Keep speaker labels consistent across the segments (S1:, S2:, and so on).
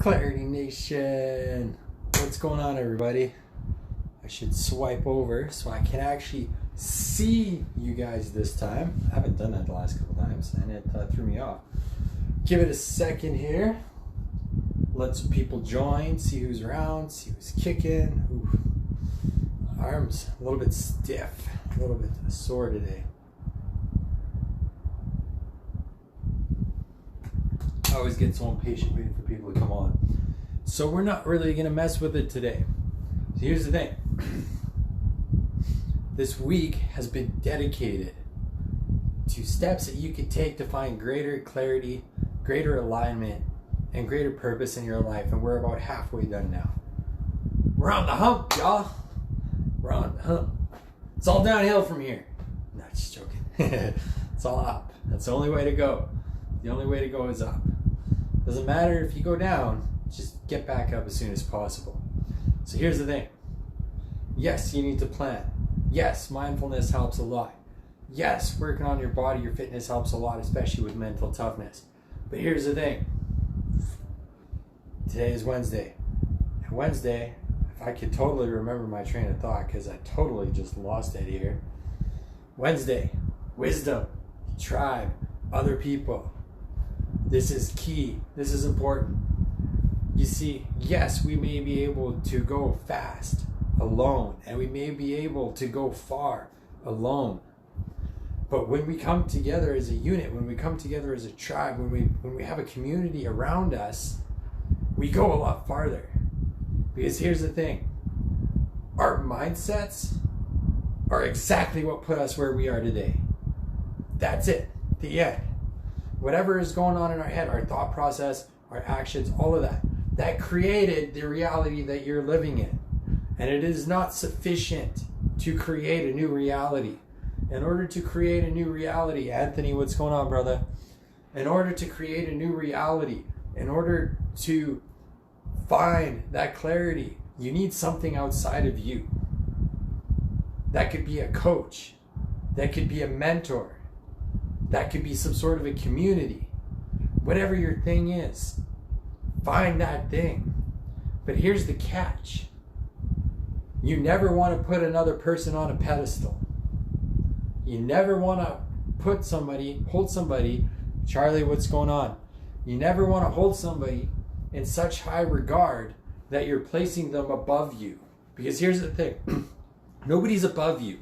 S1: Clarity Nation, what's going on, everybody? I should swipe over so I can actually see you guys this time. I haven't done that the last couple times and it threw me off. Give it a second here. Let some people join, see who's around, see who's kicking. Ooh. Arms a little bit stiff, a little bit sore today. I always get so impatient waiting for people to come on. So we're not really going to mess with it today. So here's the thing. This week has been dedicated to steps that you can take to find greater clarity, greater alignment, and greater purpose in your life. And we're about halfway done now. We're on the hump, y'all. We're on the hump. It's all downhill from here. No, just joking. It's all up. That's the only way to go. The only way to go is up. Doesn't matter if you go down, just get back up as soon as possible. So here's the thing. Yes, you need to plan. Yes, mindfulness helps a lot. Yes, working on your body, your fitness helps a lot, especially with mental toughness. But here's the thing. Today is Wednesday. And Wednesday, if I could totally remember my train of thought, because I totally just lost it here. Wednesday, wisdom, tribe, other people. This is key. This is important. You see, yes, we may be able to go fast alone, and we may be able to go far alone. But when we come together as a unit, when we come together as a tribe, when we have a community around us, we go a lot farther. Because here's the thing. Our mindsets are exactly what put us where we are today. That's it. The end. Whatever is going on in our head, our thought process, our actions, all of that, that created the reality that you're living in. And it is not sufficient to create a new reality. In order to create a new reality, Anthony, what's going on, brother? In order to create a new reality, in order to find that clarity, you need something outside of you. That could be a coach. That could be a mentor. That could be some sort of a community. Whatever your thing is, find that thing. But here's the catch. You never want to put another person on a pedestal. You never want to hold somebody, Charlie, what's going on? You never want to hold somebody in such high regard that you're placing them above you. Because here's the thing. Nobody's above you.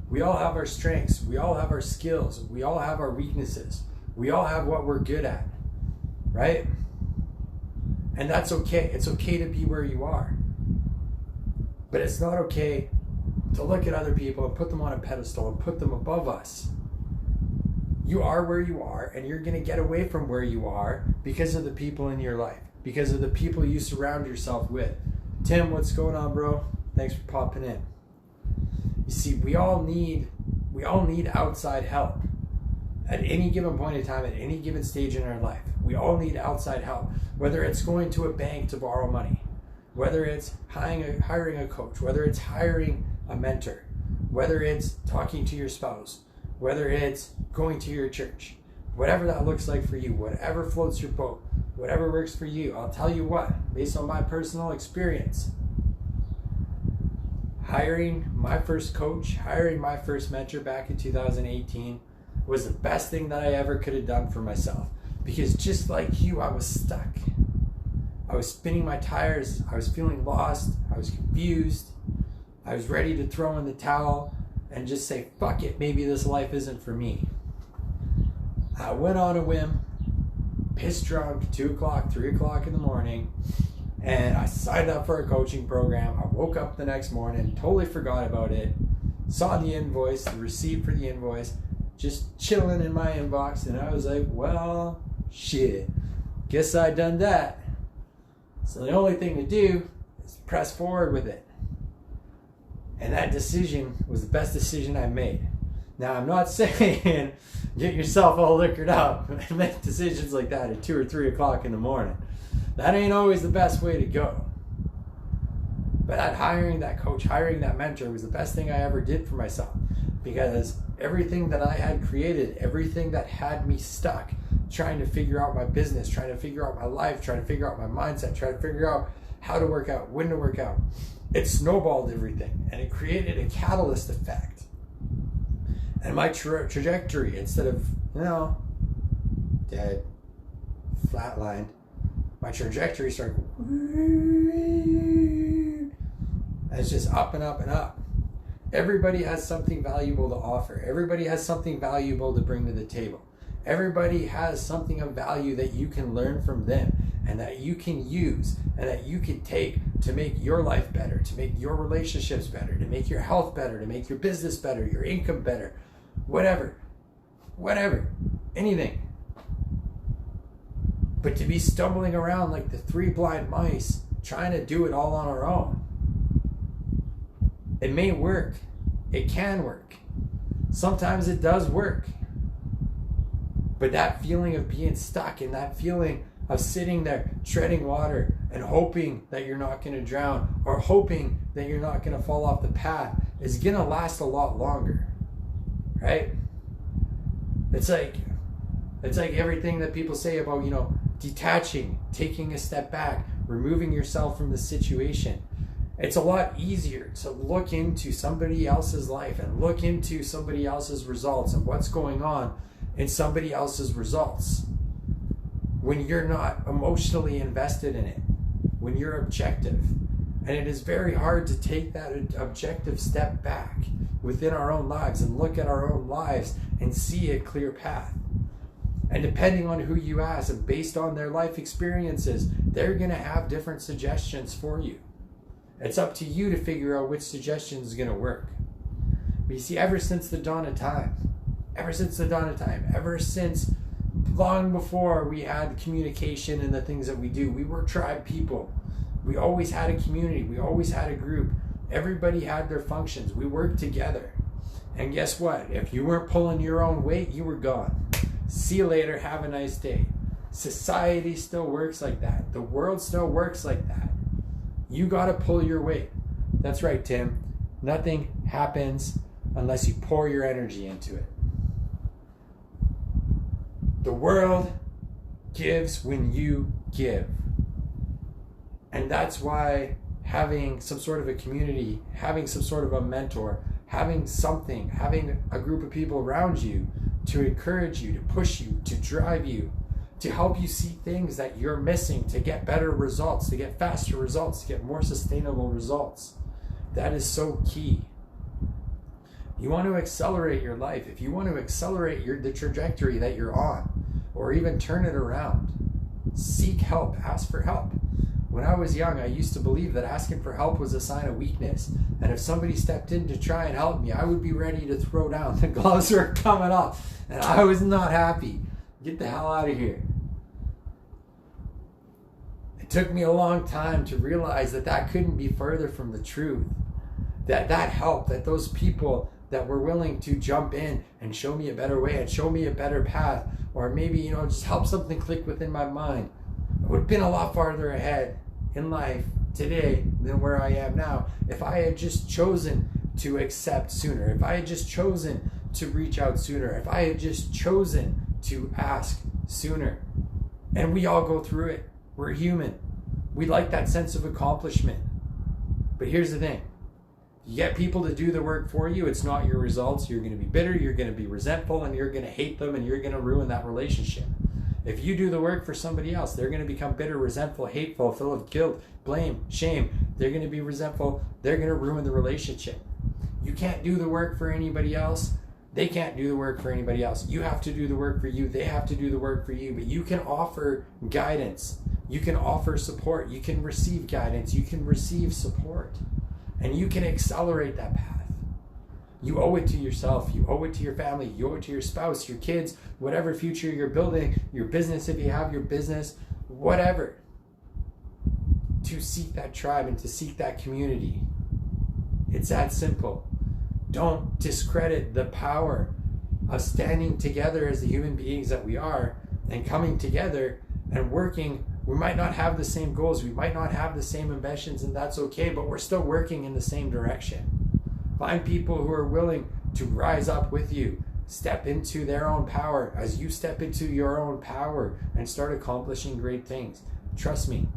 S1: We all have our strengths. We all have our skills. We all have our weaknesses. We all have what we're good at, right? And that's okay. It's okay to be where you are. But it's not okay to look at other people and put them on a pedestal and put them above us. You are where you are, and you're going to get away from where you are because of the people in your life, because of the people you surround yourself with. Tim, what's going on, bro? Thanks for popping in. You see, we all need outside help at any given point in time, at any given stage in our life. We all need outside help, whether it's going to a bank to borrow money, whether it's hiring a coach, whether it's hiring a mentor, whether it's talking to your spouse, whether it's going to your church, whatever that looks like for you, whatever floats your boat, whatever works for you. I'll tell you what, based on my personal experience, hiring my first coach, hiring my first mentor back in 2018 was the best thing that I ever could have done for myself. Because just like you, I was stuck. I was spinning my tires. I was feeling lost. I was confused. I was ready to throw in the towel and just say, fuck it, maybe this life isn't for me. I went on a whim, pissed drunk, 2 o'clock, 3 o'clock in the morning, and I signed up for a coaching program. I woke up the next morning, totally forgot about it, saw the invoice, the receipt for the invoice, just chilling in my inbox, and I was like, well, shit, guess I done that. So the only thing to do is press forward with it. And that decision was the best decision I made. Now, I'm not saying get yourself all liquored up and make decisions like that at 2 or 3 o'clock in the morning. That ain't always the best way to go. But that hiring that coach, hiring that mentor was the best thing I ever did for myself. Because everything that I had created, everything that had me stuck, trying to figure out my business, trying to figure out my life, trying to figure out my mindset, trying to figure out how to work out, when to work out. It snowballed everything, and it created a catalyst effect. And my trajectory, instead of, dead, flatlined, my trajectory started, and it's just up and up and up. Everybody has something valuable to offer. Everybody has something valuable to bring to the table. Everybody has something of value that you can learn from them and that you can use and that you can take to make your life better, to make your relationships better, to make your health better, to make your business better, your income better, whatever, anything. But to be stumbling around like the three blind mice, trying to do it all on our own, it may work. It can work. Sometimes it does work. But that feeling of being stuck and that feeling of sitting there treading water and hoping that you're not going to drown or hoping that you're not going to fall off the path is going to last a lot longer. Right? It's like everything that people say about, detaching, taking a step back, removing yourself from the situation. It's a lot easier to look into somebody else's life and look into somebody else's results and what's going on in somebody else's results when you're not emotionally invested in it, when you're objective. And it is very hard to take that objective step back within our own lives and look at our own lives and see a clear path. And depending on who you ask and based on their life experiences, they're going to have different suggestions for you. It's up to you to figure out which suggestion is going to work. But you see, ever since long before we had communication and the things that we do, we were tribe people. We always had a community. We always had a group. Everybody had their functions. We worked together. And guess what? If you weren't pulling your own weight, you were gone. See you later. Have a nice day. Society still works like that. The world still works like that. You got to pull your weight. That's right, Tim. Nothing happens unless you pour your energy into it. The world gives when you give. And that's why having some sort of a community, having some sort of a mentor, having a group of people around you to encourage you, to push you, to drive you, to help you see things that you're missing, to get better results, to get faster results, to get more sustainable results. That is so key. You want to accelerate your life. If you want to accelerate the trajectory that you're on, or even turn it around, seek help, ask for help. When I was young, I used to believe that asking for help was a sign of weakness. And if somebody stepped in to try and help me, I would be ready to throw down. The gloves were coming off, and I was not happy. Get the hell out of here. It took me a long time to realize that couldn't be further from the truth. That help, that those people that were willing to jump in and show me a better way and show me a better path, or maybe, just help something click within my mind, I would have been a lot farther ahead in life today than where I am now if I had just chosen to accept sooner, if I had just chosen to reach out sooner, if I had just chosen to ask sooner. And we all go through it. We're human. We like that sense of accomplishment. But here's the thing. You get people to do the work for you, it's not your results. You're going to be bitter, you're going to be resentful, and you're going to hate them, and you're going to ruin that relationship. If you do the work for somebody else, they're going to become bitter, resentful, hateful, full of guilt, blame, shame. They're going to be resentful. They're going to ruin the relationship. You can't do the work for anybody else. They can't do the work for anybody else. You have to do the work for you. They have to do the work for you. But you can offer guidance. You can offer support. You can receive guidance. You can receive support. And you can accelerate that path. You owe it to yourself. You owe it to your family. You owe it to your spouse, your kids, whatever future you're building, your business if you have your business, whatever. To seek that tribe and to seek that community. It's that simple. Don't discredit the power of standing together as the human beings that we are and coming together and working. We might not have the same goals. We might not have the same ambitions, and that's okay, but we're still working in the same direction. Find people who are willing to rise up with you. step into their own power, as you step into your own power and start accomplishing great things. Trust me,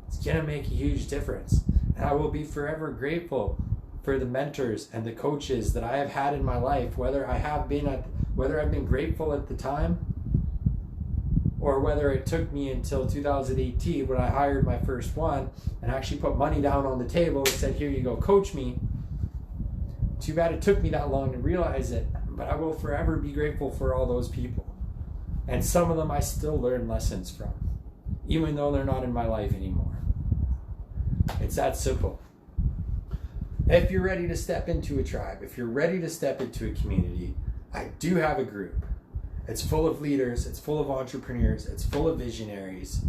S1: it's gonna make a huge difference. And I will be forever grateful for the mentors and the coaches that I have had in my life, whether I've been grateful at the time, or whether it took me until 2018 when I hired my first one and actually put money down on the table and said, here you go, coach me. Too bad it took me that long to realize it, but I will forever be grateful for all those people. And some of them I still learn lessons from, even though they're not in my life anymore. It's that simple. If you're ready to step into a tribe, if you're ready to step into a community, I do have a group. It's full of leaders, it's full of entrepreneurs, it's full of visionaries.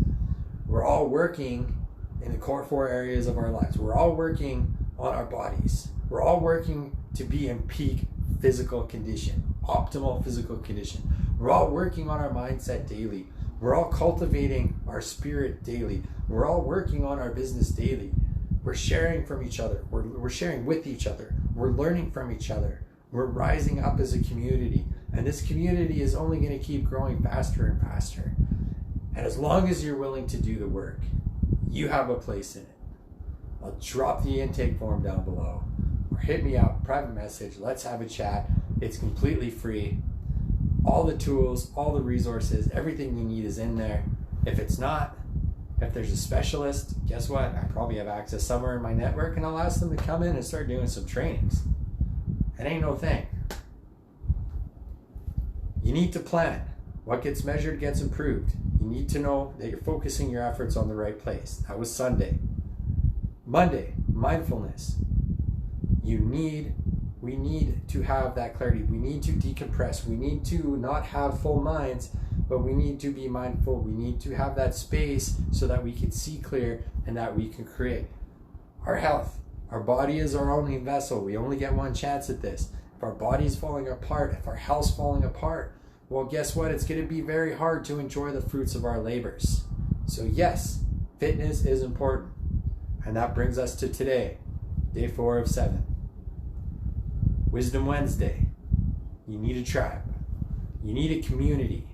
S1: We're all working in the core 4 areas of our lives. We're all working on our bodies. We're all working to be in peak physical condition, optimal physical condition. We're all working on our mindset daily. We're all cultivating our spirit daily. We're all working on our business daily. We're sharing from each other. We're sharing with each other. We're learning from each other. We're rising up as a community. And this community is only going to keep growing faster and faster. And as long as you're willing to do the work, you have a place in it. I'll drop the intake form down below. Or hit me up, private message. Let's have a chat. It's completely free. All the tools, all the resources, everything you need is in there. If it's not, if there's a specialist, guess what? I probably have access somewhere in my network, and I'll ask them to come in and start doing some trainings. It ain't no thing. You need to plan. What gets measured gets improved. You need to know that you're focusing your efforts on the right place. That was Sunday. Monday, mindfulness. We need to have that clarity. We need to decompress. We need to not have full minds, but we need to be mindful. We need to have that space so that we can see clear and that we can create. Our health. Our body is our only vessel. We only get one chance at this. If our body's falling apart, if our health's falling apart, well, guess what? It's going to be very hard to enjoy the fruits of our labors. So yes, fitness is important. And that brings us to today, day 4 of 7. Wisdom Wednesday. You need a tribe. You need a community.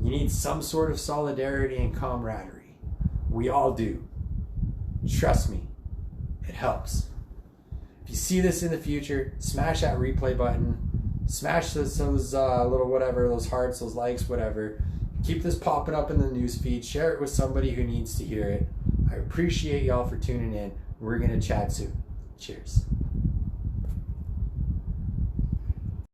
S1: You need some sort of solidarity and camaraderie. We all do. Trust me, it helps. If you see this in the future, smash that replay button. Smash those little whatever, those hearts, those likes, whatever. Keep this popping up in the news feed. Share it with somebody who needs to hear it. I appreciate y'all for tuning in. We're going to chat soon. Cheers.